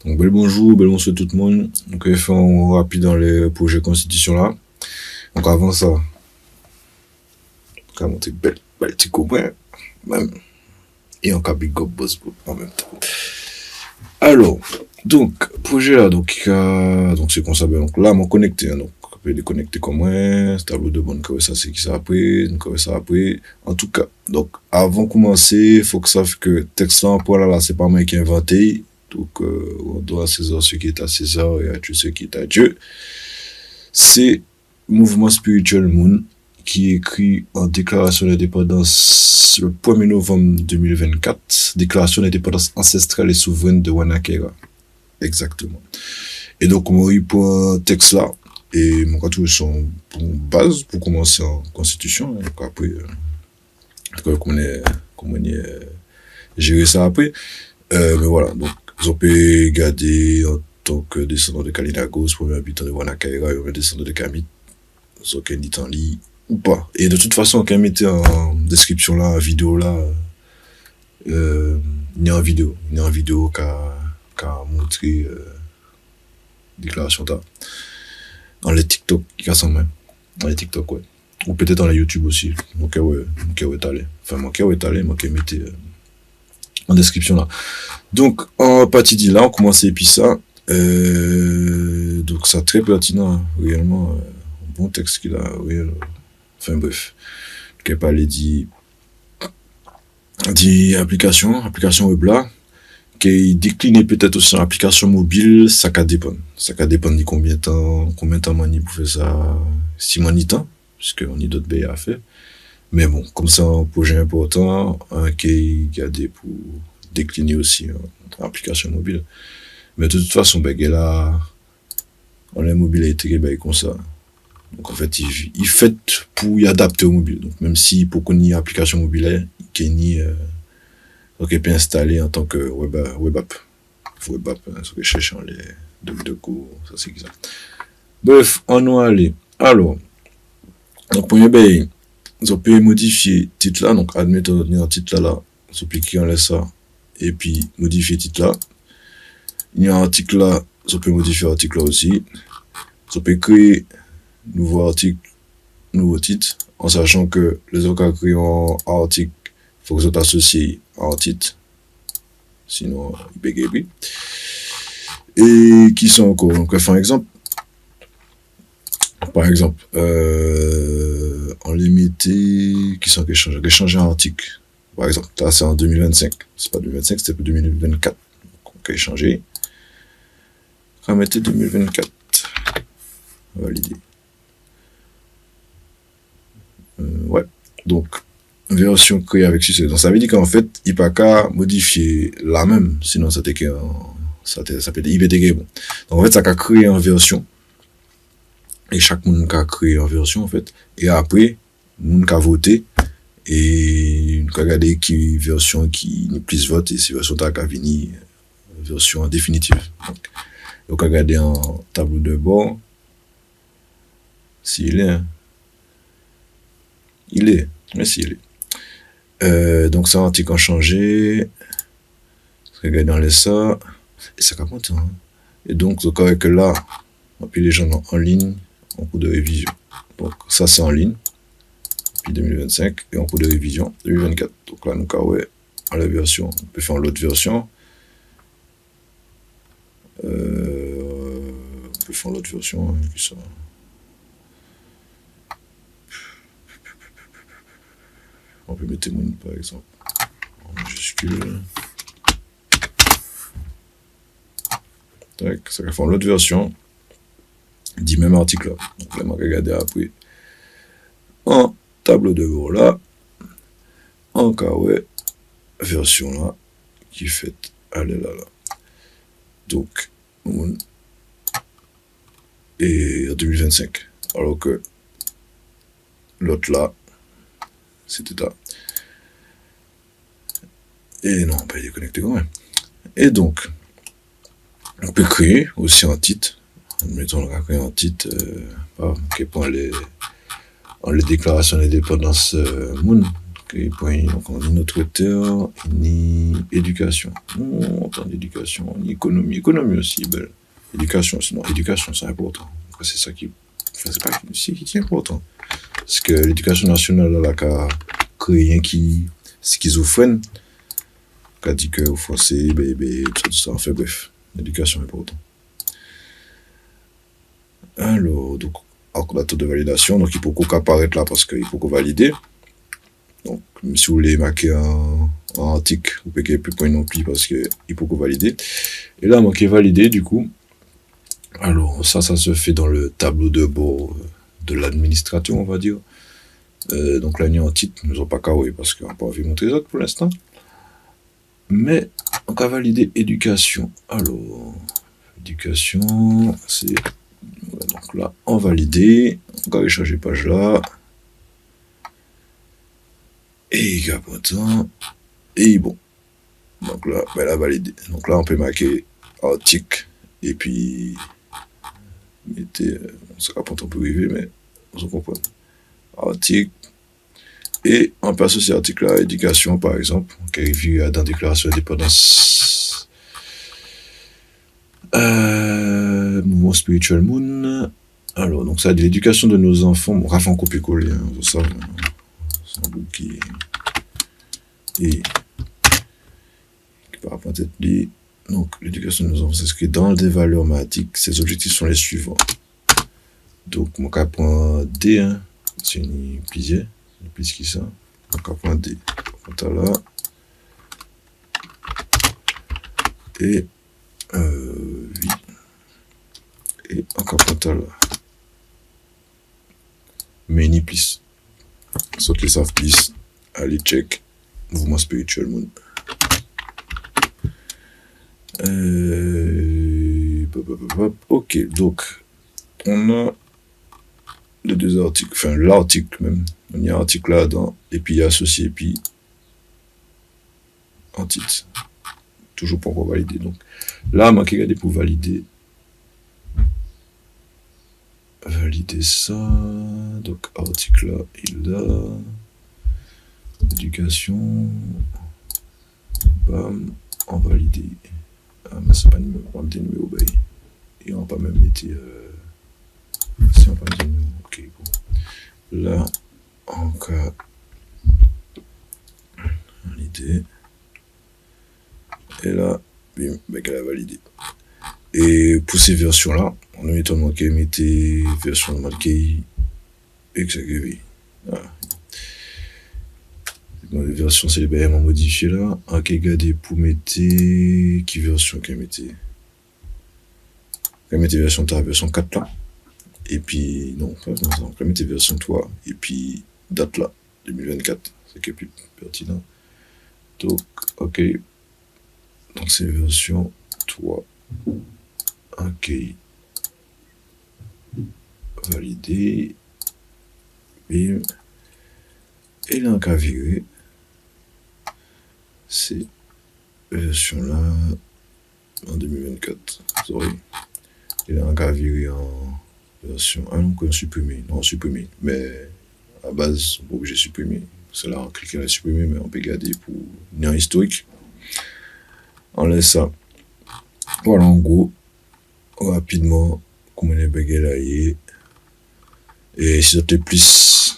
Donc, bel bonjour, bel bonsoir tout le monde. Donc, on va faire un rapide dans les projets constitution là. Donc, avant ça, on va monter bel petit copain, même. Et on va big up boss en même temps. Alors, donc, projet là, donc c'est comme ça, donc là, mon connecté, donc, on peut déconnecter comme moi, tableau de bande, ça c'est qui ça après, donc ça après. En tout cas, donc, avant de commencer, faut que ça fait que texte là, pour là, c'est pas moi qui ai inventé. Donc, on doit à César ce qui est à César et à Dieu ce qui est à Dieu. C'est Mouvement Spirituel Moon qui écrit en déclaration d'indépendance le 1er novembre 2024, déclaration d'indépendance ancestrale et souveraine de Wanakera. Exactement. Et donc, on reprend un texte là, et mon cas son base pour commencer en constitution. Donc, après, comment on est gérer ça après. Mais voilà, donc, on peut garder en tant que descendant de Kalinagos, premier habitant de Wanakaira, et descendant de Kamit, so qu'on dit en lit ou pas. Et de toute façon, quand mettez en description là, en vidéo là, il y a une vidéo qui a montré déclaration là. Dans les TikTok, qui a son main. Dans les TikTok, ouais. Ou peut-être dans les YouTube aussi. Donc, ouais, allé. Enfin, mon cœur est allé, moi qui mettez en description là. Donc, en partie dit là, on commence et puis ça. Donc, ça très pertinent, réellement. Un bon texte qu'il a, réel. Enfin, bref. Qui a parlé dit application web là. Qui décline peut-être aussi en application mobile, ça va dépendre. Ça va dépendre de combien de temps on pour faire ça, si on y temps, puisque on y d'autres bails à faire. Mais bon, comme ça, un projet important, qui a des pour décliner aussi en application mobile. Mais de toute façon, ben, là, on a mobile a été comme ça. Donc en fait, il fait pour y adapter au mobile. Donc même si pour qu'on y ait application mobile, il y a donc, il peut installer en tant que web app. Web app, ce que je cherche les de cours, ça c'est ça. Bref, on va aller. Alors, donc, premier ben, on peut modifier le titre là. Donc, admettons un titre là, on peut cliquer en laisse ça. Et puis, modifier le titre là. Il y a un article là, on peut modifier l'article là aussi. On peut créer nouveau article, nouveau titre, en sachant que les autres qui créent un article, il faut que vous associez en titre, sinon il bégaye. Et qui sont encore, donc par exemple, on les mettait, qui sont changer un article, par exemple, là c'est en 2025, c'est pas 2025, c'était pour 2024, donc on peut échanger, on va mettre 2024, valider, ouais, donc version créée avec succès. Donc ça veut dire qu'en fait, il n'y a pas qu'à modifier la même, sinon ça peut être IBTG. Bon. Donc en fait, ça a créé en version. Et chaque monde a créé en version en fait. Et après, monde a voté. Et on a regardé qui version qui nous plus vote et si version ta venir version définitive. Donc on a regardé en tableau de bord. S'il est. Il est. Mais s'il est. Donc ça article a changé, regarde dans les ça et ça compte hein. Et donc c'est correct que là on puis les gens en ligne en cours de révision, donc ça c'est en ligne puis 2025 et en cours de révision 2024. Donc là nous ouais à la version on peut faire l'autre version, on peut faire l'autre version puis ça. On peut mettre mon par exemple en majuscule. Tac, ça va faire l'autre version du même article là. Donc là, on va regarder après en tableau de bord là, en ouais, version là qui fait aller là. Donc, et en 2025. Alors que l'autre là, c'était là. Et non, on peut déconnecter quand même. Et donc, on peut créer aussi un titre. Mettons, on va créer un titre qui prend les déclarations d'indépendance Moon. Ok, point, donc on dit notre auteur, ni éducation. On parle d'éducation, ni économie. Économie aussi, belle. Éducation, sinon, éducation, c'est important. C'est ça qui. Enfin, c'est pas qui est important. Parce que l'éducation nationale, là, qui a créé un qui schizophrène, qui a dit que au français, tout ça, enfin bref, l'éducation est important. Alors, donc, calculateur de validation, donc il faut qu'on apparaître là parce qu'il faut qu'on valide. Donc, si vous voulez marquer un article, vous pouvez plus point non plus parce qu'il faut qu'on valide. Et là, marquer valider, du coup, alors ça se fait dans le tableau de bord de l'administrateur, on va dire. Donc là, il y a un titre, nous n'avons pas carré parce qu'on n'a pas envie de montrer les autres pour l'instant. Mais on va valider éducation. Alors, éducation, c'est. Donc là, on va valider. On va changer page là. Et capotant. Et bon. Donc là, elle a validé. Donc là, on peut marquer article. Et puis. Mettez. Ça capote un peu arriver, mais on se comprend. Article. Et on peut associer article à éducation, par exemple, qui arrive dans la déclaration d'indépendance. Mouvement spirituel moon. Alors, donc ça, de l'éducation de nos enfants. Bon, Rafan copier-coller, hein, ça, c'est un bout qui par rapport à tête liée. Donc, l'éducation de nos enfants, c'est ce qui est dans des valeurs mathématiques. Ces objectifs sont les suivants. Donc, mon cas point D, hein, c'est une plisée. Plus qui ça. Donc, point D. Point là. Et 8. Et encore point là. Many please. Ceux qui savent please, allez check. Mouvement spirituel moon. Ok, donc on a les deux articles, enfin l'article même. On y a un article là-dedans, et puis il y a associé, et puis en titre. Toujours pas encore validé. Donc là, manqué regarder pour valider. Valider ça. Donc article là, il a éducation. Bam, en validé. Ah, mais c'est pas numéro, on va mettre numéro bay. Et on va pas même mettre si on va mettre numéro, ok, bon. Là, encore validé. Et là, bim, elle a validé. Et pour ces versions-là, on a mis ton manqué, mettez version normale qui exagérée. Voilà. Dans les versions, c'est les BM modifié là. Ok, regardez pour mettre qui version qu'elle mettait. Elle mettait version 3, version 4 là. Et puis, non, pas comme ça. Elle mettait version 3. Et puis, date là, 2024. C'est qui est plus pertinent. Donc, ok. Donc, c'est version 3. Ok. Validé. Bim. Et là, on va virer. C'est version là en 2024. Sorry. Et là, on va virer en version 1. Donc, on supprimer. Non, supprimer. Mais à base, on peut obligé de supprimer. C'est là, on clique à la supprimer, mais on peut garder pour lien historique. On laisse ça. Voilà, en gros, rapidement, comment on est bagué là. Et si c'était plus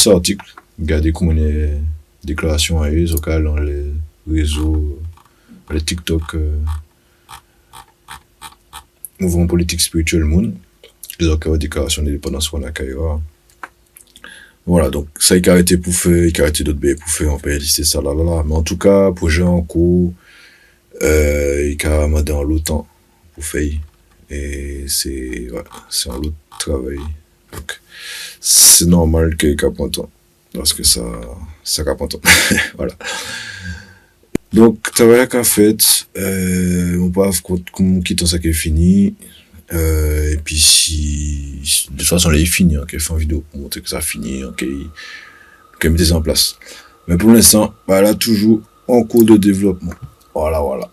articles, regardez comment les déclarations à eux, dans les réseaux, les TikTok, mouvement politique spirituel moon, les déclarations d'indépendance qu'on a Kaira. Voilà, donc ça il a arrêté pour faire, il a arrêté d'autres bébés pour faire, on peut lister ça là. Mais en tout cas, projet en cours, il a demandé en l'autre pour faire. Et c'est un autre travail. Donc, c'est normal qu'il y ait temps. Parce que ça capte temps. Voilà. Donc, travail qu'a fait, on peut comme quitte ça qui est fini. Et puis si de toute façon là il est fini, hein, qu'il fait une vidéo pour montrer que ça a fini, hein, qu'il met ça en place. Mais pour l'instant, là toujours en cours de développement. Voilà.